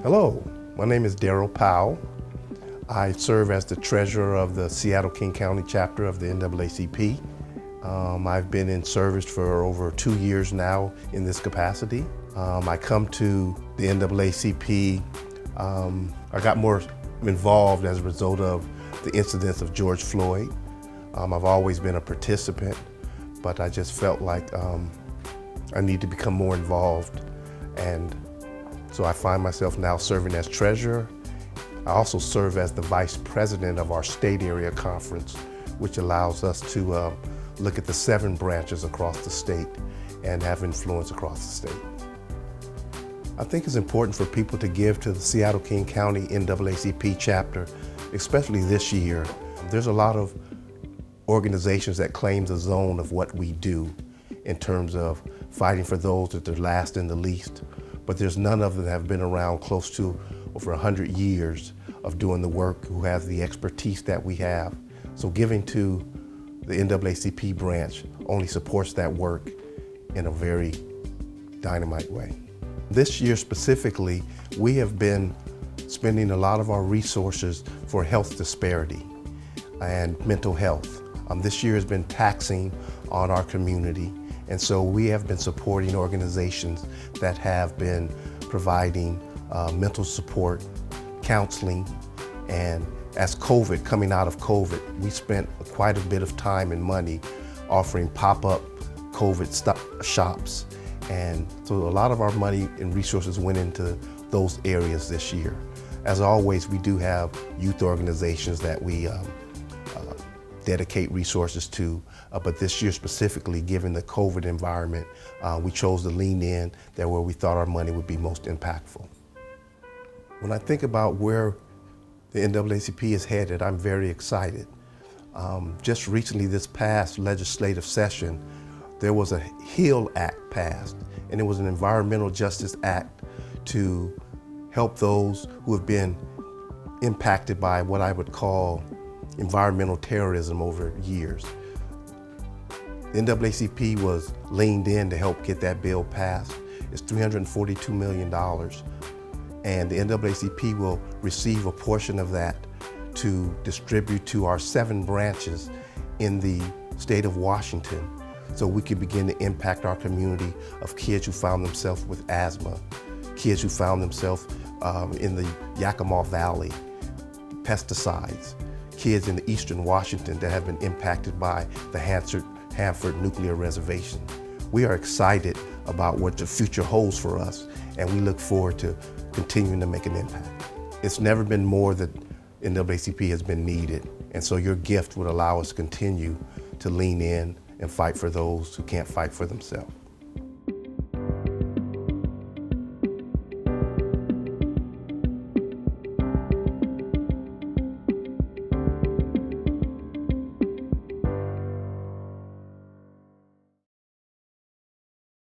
Hello, my name is Daryl Powell. I serve as the treasurer of the Seattle-King County chapter of the NAACP. I've been in service for over 2 years now in this capacity. I come to the NAACP, I got more involved as a result of the incidents of George Floyd. I've always been a participant, but I just felt like I need to become more involved, and so I find myself now serving as treasurer. I also serve as the vice president of our state area conference, which allows us to look at the 7 branches across the state and have influence across the state. I think it's important for people to give to the Seattle-King County NAACP chapter, especially this year. There's a lot of organizations that claim the zone of what we do in terms of fighting for those that are last and the least, but there's none of them that have been around close to over 100 years of doing the work, who has the expertise that we have. So giving to the NAACP branch only supports that work in a very dynamite way. This year specifically, we have been spending a lot of our resources for health disparity and mental health. This year has been taxing on our community, and so we have been supporting organizations that have been providing mental support, counseling, and as coming out of COVID, we spent quite a bit of time and money offering pop-up COVID shops. And so a lot of our money and resources went into those areas this year. As always, we do have youth organizations that we dedicate resources to, but this year specifically, given the COVID environment, we chose to lean in there where we thought our money would be most impactful. When I think about where the NAACP is headed, I'm very excited. Just recently, this past legislative session, there was a HEAL Act passed, and it was an Environmental Justice Act to help those who have been impacted by what I would call environmental terrorism over years. The NAACP was leaned in to help get that bill passed. It's $342 million, and the NAACP will receive a portion of that to distribute to our 7 branches in the state of Washington, so we can begin to impact our community of kids who found themselves with asthma, kids who found themselves in the Yakima Valley, pesticides, kids in the eastern Washington that have been impacted by the Hanford Nuclear Reservation. We are excited about what the future holds for us, and we look forward to continuing to make an impact. It's never been more that NAACP has been needed, and so your gift would allow us to continue to lean in and fight for those who can't fight for themselves.